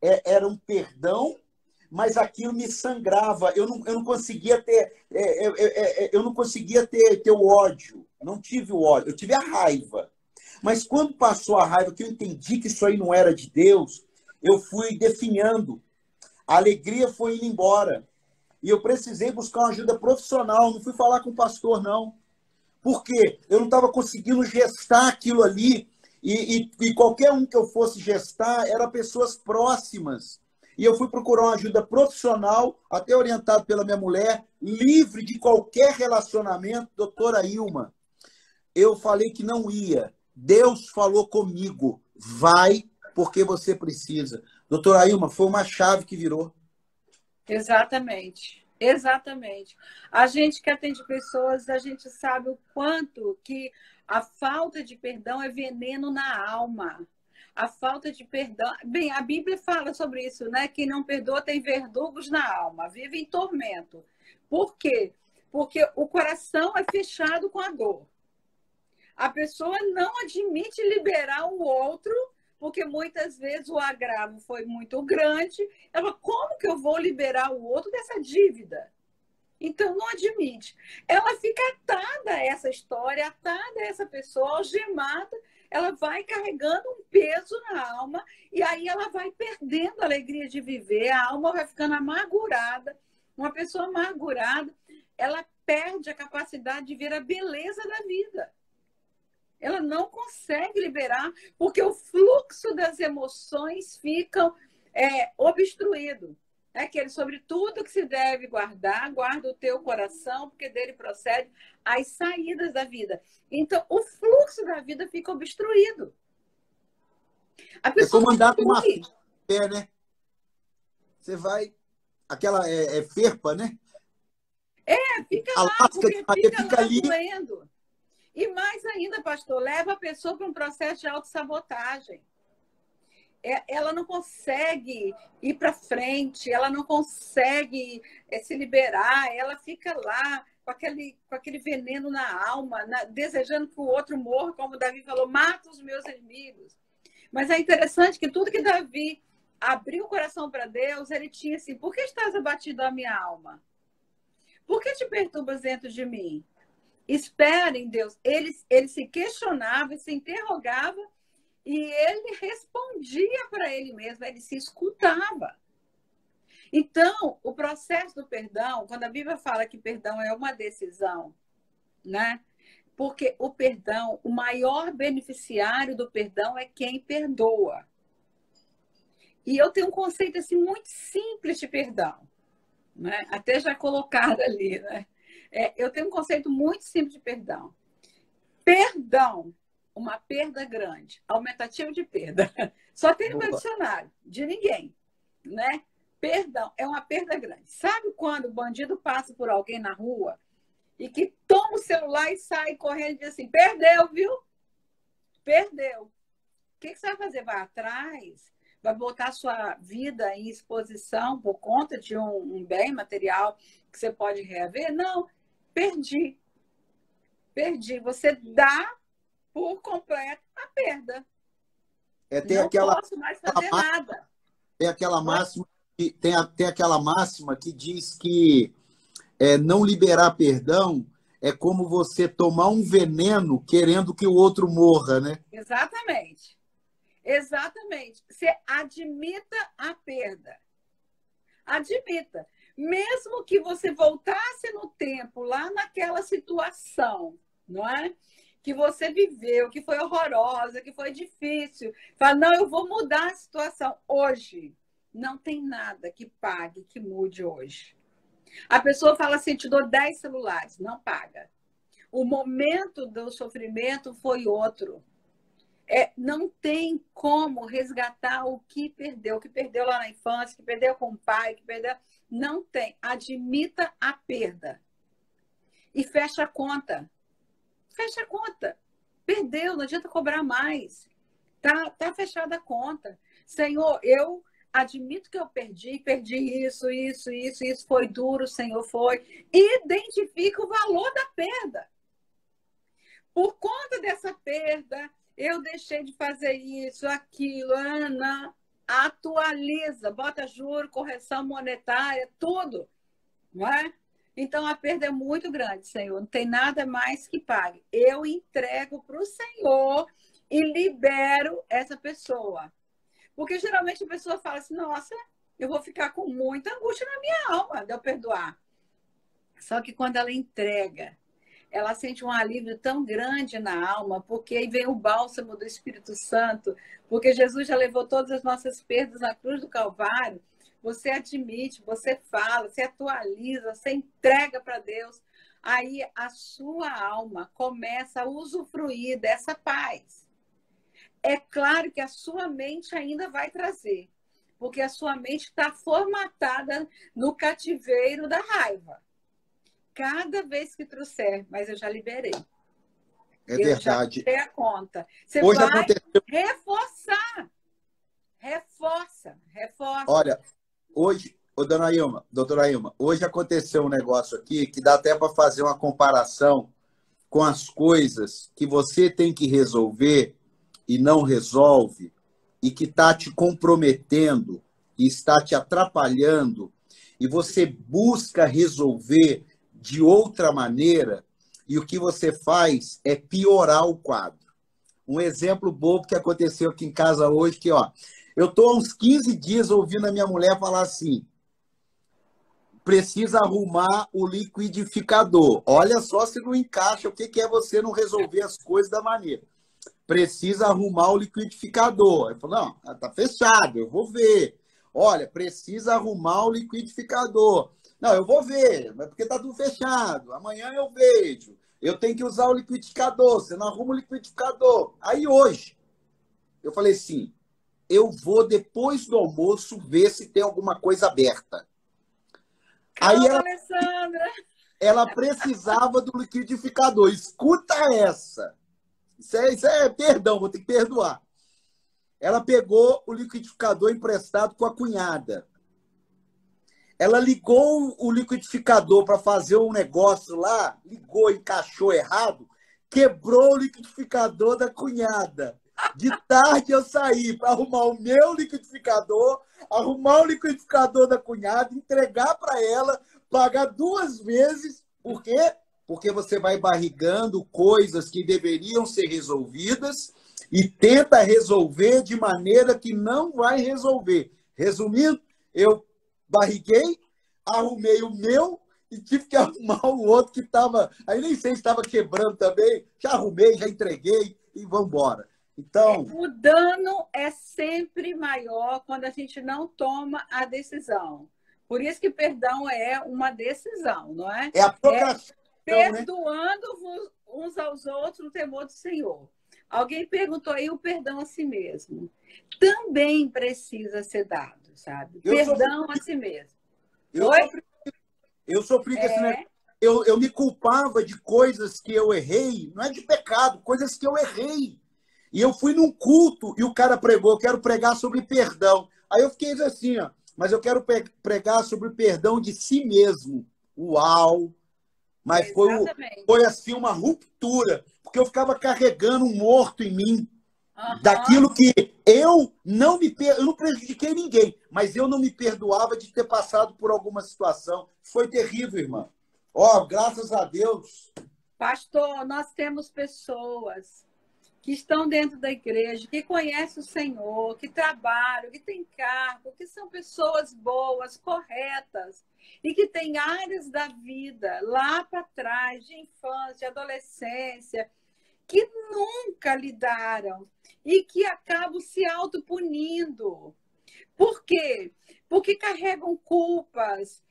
Era um perdão, mas aquilo me sangrava. Eu não conseguia ter, eu não conseguia ter o ódio. Não tive o ódio, eu tive a raiva. Mas quando passou a raiva, que eu entendi que isso aí não era de Deus, eu fui definhando. A alegria foi indo embora. E eu precisei buscar uma ajuda profissional. Não fui falar com o pastor, não. Por quê? Eu não estava conseguindo gestar aquilo ali. E qualquer um que eu fosse gestar era pessoas próximas. E eu fui procurar uma ajuda profissional, até orientado pela minha mulher, livre de qualquer relacionamento, doutora Ilma. Eu falei que não ia. Deus falou comigo. Vai, porque você precisa. Doutora Ilma, foi uma chave que virou. Exatamente. Exatamente. A gente que atende pessoas, a gente sabe o quanto que a falta de perdão é veneno na alma. A falta de perdão... Bem, a Bíblia fala sobre isso, né? Quem não perdoa tem verdugos na alma, vive em tormento. Por quê? Porque o coração é fechado com a dor. A pessoa não admite liberar o outro, porque muitas vezes o agravo foi muito grande. Ela, como que eu vou liberar o outro dessa dívida? Então, não admite. Ela fica atada a essa história, atada a essa pessoa, algemada. Ela vai carregando um peso na alma e aí ela vai perdendo a alegria de viver. A alma vai ficando amargurada. Uma pessoa amargurada, ela perde a capacidade de ver a beleza da vida. Ela não consegue liberar, porque o fluxo das emoções fica obstruído. É aquele sobre tudo que se deve guardar, guarda o teu coração, porque dele procede as saídas da vida. Então, o fluxo da vida fica obstruído. A pessoa como andar com uma fé, né? Você vai... Aquela ferpa, né? Fica a lá, lasca porque fica lá ali. doendo. E mais ainda, pastor, leva a pessoa para um processo de autossabotagem. Ela não consegue ir para frente, ela não consegue se liberar, ela fica lá com aquele veneno na alma, desejando que o outro morra, como Davi falou, mata os meus inimigos. Mas é interessante que tudo que Davi abriu o coração para Deus, ele tinha assim, por que estás abatido a minha alma? Por que te perturbas dentro de mim? Espera em Deus. Ele se questionava, se interrogava, e ele respondia para ele mesmo, ele se escutava. Então, o processo do perdão, quando a Bíblia fala que perdão é uma decisão, né? Porque o perdão, o maior beneficiário do perdão é quem perdoa. E eu tenho um conceito assim, muito simples de perdão, né? Até já colocado ali, né? Eu tenho um conceito muito simples de perdão. Perdão, uma perda grande, aumentativo de perda. Só tem no meu dicionário, de ninguém, né? Perdão é uma perda grande. Sabe quando o bandido passa por alguém na rua e que toma o celular e sai correndo e diz assim, perdeu, viu? Perdeu. O que você vai fazer? Vai atrás? Vai botar sua vida em exposição por conta de um bem material que você pode reaver? Não, perdi. Perdi. Você dá por completo a perda. Não posso mais fazer nada. Tem aquela máxima, tem aquela máxima que diz que não liberar perdão é como você tomar um veneno querendo que o outro morra, né? Exatamente. Exatamente. Você admita a perda. Admita. Mesmo que você voltasse no tempo, lá naquela situação, não é? que você viveu, que foi horrorosa, que foi difícil. Fala, não, eu vou mudar a situação hoje. Não tem nada que pague, que mude hoje. A pessoa fala assim, te dou 10 celulares. Não paga. O momento do sofrimento foi outro. Não tem como resgatar o que perdeu lá na infância, que perdeu com o pai, que perdeu. Não tem. Admita a perda. E fecha a conta. Fecha a conta. Perdeu, não adianta cobrar mais. Tá fechada a conta. Senhor, eu admito que eu perdi isso foi duro, Senhor, foi. Identifica o valor da perda. Por conta dessa perda, eu deixei de fazer isso, aquilo, Ana, atualiza, bota juro, correção monetária, tudo, não é? Então, a perda é muito grande, Senhor, não tem nada mais que pague. Eu entrego para o Senhor e libero essa pessoa. Porque, geralmente, a pessoa fala assim, nossa, eu vou ficar com muita angústia na minha alma de eu perdoar. Só que quando ela entrega, ela sente um alívio tão grande na alma, porque aí vem o bálsamo do Espírito Santo, porque Jesus já levou todas as nossas perdas na cruz do Calvário. Você admite, você fala, você atualiza, você entrega para Deus. Aí a sua alma começa a usufruir dessa paz. É claro que a sua mente ainda vai trazer, porque a sua mente está formatada no cativeiro da raiva. Cada vez que trouxer, mas eu já liberei. É verdade. Eu já liberei a conta. Você Hoje vai aconteceu. reforçar. Reforça. Olha, hoje, doutora Ilma, hoje aconteceu um negócio aqui que dá até para fazer uma comparação com as coisas que você tem que resolver e não resolve, e que está te comprometendo e está te atrapalhando, e você busca resolver de outra maneira, e o que você faz é piorar o quadro. Um exemplo bobo que aconteceu aqui em casa hoje, que, ó, eu estou há uns 15 dias ouvindo a minha mulher falar assim, precisa arrumar o liquidificador. Olha só se não encaixa o que é você não resolver as coisas da maneira. Precisa arrumar o liquidificador. Eu falei, não, tá fechado, eu vou ver. Olha, precisa arrumar o liquidificador. Não, eu vou ver, mas porque tá tudo fechado. Amanhã eu vejo. Eu tenho que usar o liquidificador, você não arruma o liquidificador. Aí hoje, eu falei assim, eu vou depois do almoço ver se tem alguma coisa aberta. Calma, Aí Alessandra. ela precisava do liquidificador. Escuta essa. Isso é perdão, vou ter que perdoar. Ela pegou o liquidificador emprestado com a cunhada. Ela ligou o liquidificador para fazer um negócio lá, ligou, encaixou errado, quebrou o liquidificador da cunhada. De tarde eu saí para arrumar o meu liquidificador, arrumar o liquidificador da cunhada, entregar para ela, pagar 2 vezes. Por quê? Porque você vai barrigando coisas que deveriam ser resolvidas e tenta resolver de maneira que não vai resolver. Resumindo, eu barriguei, arrumei o meu e tive que arrumar o outro que estava... Aí nem sei se estava quebrando também. Já arrumei, já entreguei e vamos embora. Então... O dano é sempre maior quando a gente não toma a decisão. Por isso que perdão é uma decisão, não é? É a procrastinação, perdoando-vos uns aos outros no temor do Senhor. Alguém perguntou aí o perdão a si mesmo. Também precisa ser dado, sabe? Perdão a si mesmo. Eu sofri com esse negócio. Eu me culpava de coisas que eu errei, não é de pecado, coisas que eu errei. E eu fui num culto e o cara pregou, eu quero pregar sobre perdão. Aí eu fiquei assim, ó, mas eu quero pregar sobre perdão de si mesmo. Uau! Mas foi assim uma ruptura, porque eu ficava carregando um morto em mim, daquilo que eu não prejudiquei ninguém, mas eu não me perdoava de ter passado por alguma situação. Foi terrível, irmã. Ó, graças a Deus. Pastor, nós temos pessoas que estão dentro da igreja, que conhecem o Senhor, que trabalham, que têm cargo, que são pessoas boas, corretas, e que têm áreas da vida lá para trás, de infância, de adolescência, que nunca lidaram e que acabam se autopunindo. Por quê? Porque carregam culpas,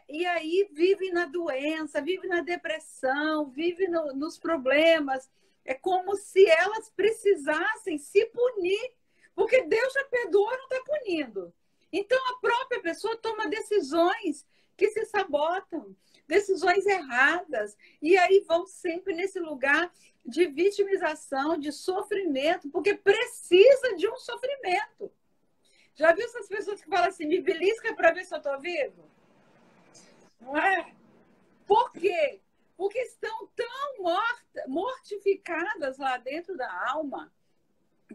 e aí vivem na doença, vivem na depressão, vivem nos problemas. É como se elas precisassem se punir, porque Deus já perdoou e não está punindo. Então, a própria pessoa toma decisões que se sabotam, decisões erradas, e aí vão sempre nesse lugar de vitimização, de sofrimento, porque precisa de um sofrimento. Já viu essas pessoas que falam assim, me belisca para ver se eu estou vivo? Não é? Por quê? Porque estão tão mortificadas lá dentro da alma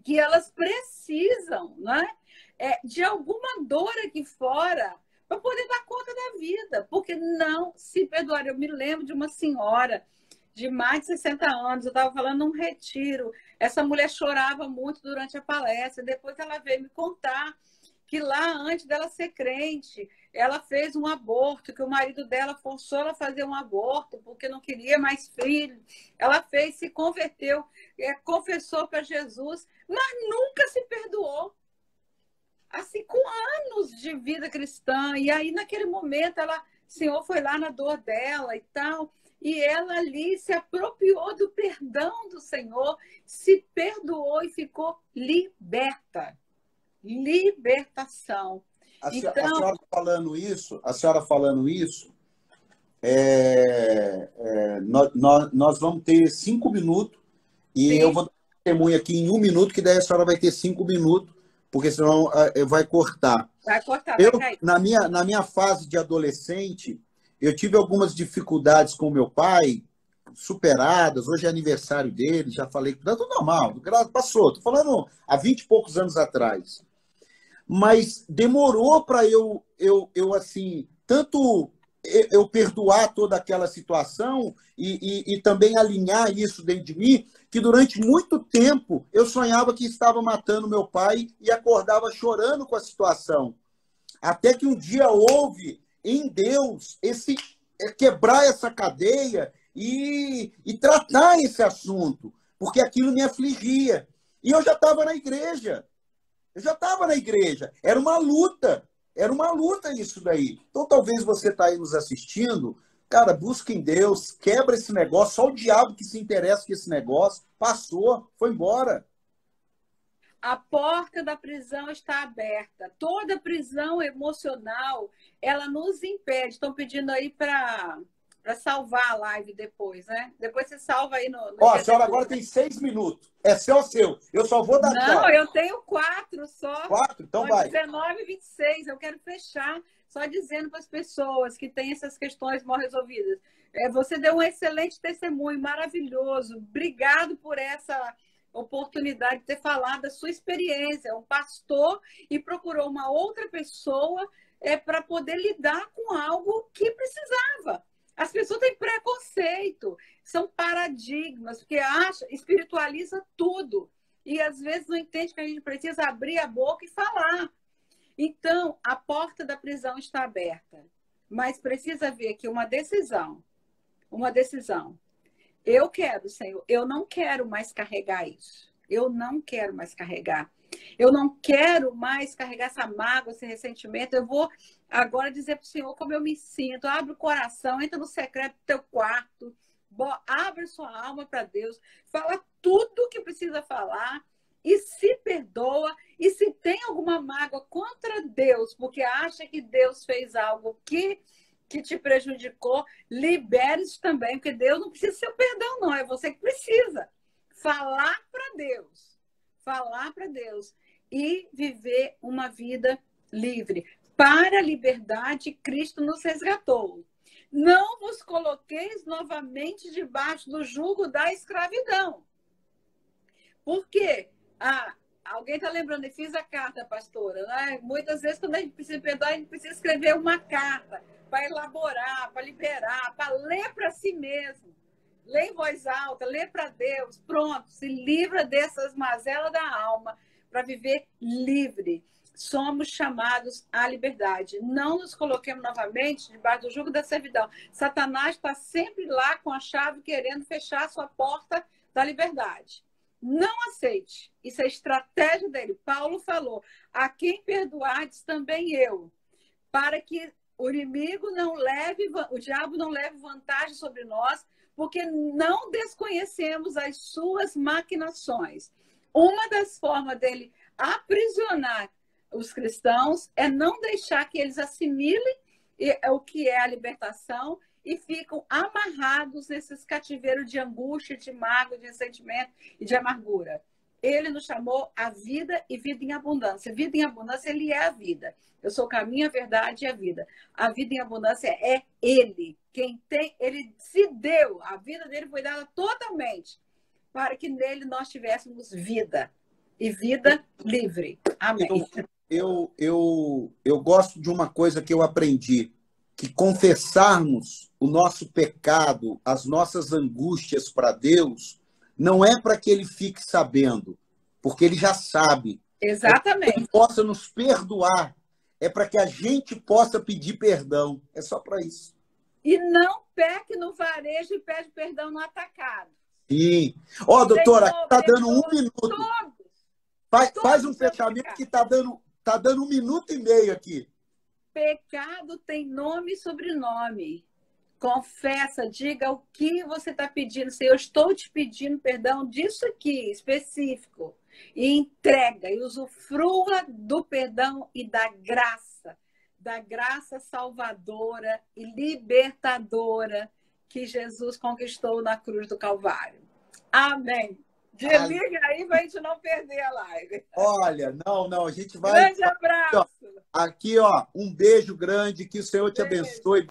que elas precisam, né, de alguma dor aqui fora para poder dar conta da vida, porque não se perdoar. Eu me lembro de uma senhora de mais de 60 anos, eu estava falando num retiro, essa mulher chorava muito durante a palestra, depois ela veio me contar que lá, antes dela ser crente, ela fez um aborto, que o marido dela forçou ela a fazer um aborto, porque não queria mais filho. Ela fez, se converteu, confessou para Jesus, mas nunca se perdoou. Assim, com anos de vida cristã. E aí, naquele momento, o Senhor foi lá na dor dela e tal, e ela ali se apropriou do perdão do Senhor, se perdoou e ficou liberta. Libertação. Então, a senhora falando isso, nós vamos ter 5 minutos e sim, eu vou dar testemunho aqui em 1 minuto, que daí a senhora vai ter 5 minutos, porque senão vai cortar. Vai cortar, vai cair. Na minha fase de adolescente, eu tive algumas dificuldades com meu pai, superadas. Hoje é aniversário dele, já falei que tá tudo normal, passou. Estou falando há 20 e poucos anos atrás. Mas demorou para eu assim, tanto eu perdoar toda aquela situação e também alinhar isso dentro de mim, que durante muito tempo eu sonhava que estava matando meu pai e acordava chorando com a situação. Até que um dia houve em Deus esse quebrar essa cadeia e tratar esse assunto, porque aquilo me afligia. E eu já estava na igreja. Era uma luta isso daí. Então, talvez você está aí nos assistindo, cara, busca em Deus, quebra esse negócio, só o diabo que se interessa com esse negócio, passou, foi embora. A porta da prisão está aberta. Toda prisão emocional, ela nos impede. Estão pedindo aí para salvar a live depois, né? Depois você salva aí no Ó, a senhora agora tem 6 minutos. É seu. Eu só vou dar tchau. Não, eu tenho 4 só. 4? Então vai. 19 e 26. Eu quero fechar só dizendo para as pessoas que têm essas questões mal resolvidas. Você deu um excelente testemunho, maravilhoso. Obrigado por essa oportunidade de ter falado da sua experiência. Um pastor e procurou uma outra pessoa para poder lidar com algo que precisava. As pessoas têm preconceito, são paradigmas, porque espiritualiza tudo. E às vezes não entende que a gente precisa abrir a boca e falar. Então, a porta da prisão está aberta, mas precisa haver aqui uma decisão. Uma decisão. Eu quero, Senhor, eu não quero mais carregar isso. Eu não quero mais carregar. Eu não quero mais carregar essa mágoa, esse ressentimento. Eu vou agora dizer para o Senhor como eu me sinto. Abre o coração, entra no secreto do teu quarto, abre sua alma para Deus, fala tudo o que precisa falar e se perdoa. E se tem alguma mágoa contra Deus, porque acha que Deus fez algo que te prejudicou, libere isso também, porque Deus não precisa do seu perdão, não. É você que precisa falar para Deus. Falar para Deus e viver uma vida livre. Para a liberdade, Cristo nos resgatou. Não vos coloqueis novamente debaixo do jugo da escravidão. Por quê? Alguém está lembrando, eu fiz a carta, pastora, né? Muitas vezes, quando a gente precisa perdoar, a gente precisa escrever uma carta para elaborar, para liberar, para ler para si mesmo. Lê em voz alta, lê para Deus, pronto, se livra dessas mazelas da alma para viver livre. Somos chamados à liberdade. Não nos coloquemos novamente debaixo do jugo da servidão. Satanás está sempre lá com a chave querendo fechar a sua porta da liberdade. Não aceite. Isso é estratégia dele. Paulo falou: a quem perdoardes também eu, para que o inimigo não leve, o diabo não leve vantagem sobre nós, porque não desconhecemos as suas maquinações. Uma das formas dele aprisionar os cristãos é não deixar que eles assimilem o que é a libertação e ficam amarrados nesses cativeiros de angústia, de mágoa, de ressentimento e de amargura. Ele nos chamou a vida e vida em abundância. Vida em abundância, ele é a vida. Eu sou o caminho, a verdade e a vida. A vida em abundância é ele. Quem tem, ele se deu. A vida dele foi dada totalmente para que nele nós tivéssemos vida. E vida livre. Amém. Eu gosto de uma coisa que eu aprendi, que confessarmos o nosso pecado, as nossas angústias para Deus, não é para que ele fique sabendo, porque ele já sabe. Exatamente. É para que ele possa nos perdoar, é para que a gente possa pedir perdão. É só para isso. E não peque no varejo e pede perdão no atacado. Sim. Ó, doutora, está dando 1 minuto. Faz um fechamento que está dando 1 minuto e meio aqui. Pecado tem nome e sobrenome. Confessa, diga o que você está pedindo. Senhor, eu estou te pedindo perdão disso aqui, específico. E entrega, e usufrua do perdão e da graça salvadora e libertadora que Jesus conquistou na cruz do Calvário. Amém. Desliga aí para a gente não perder a live. Olha, não, a gente vai... Grande abraço. Aqui, ó, um beijo grande, que o Senhor te abençoe.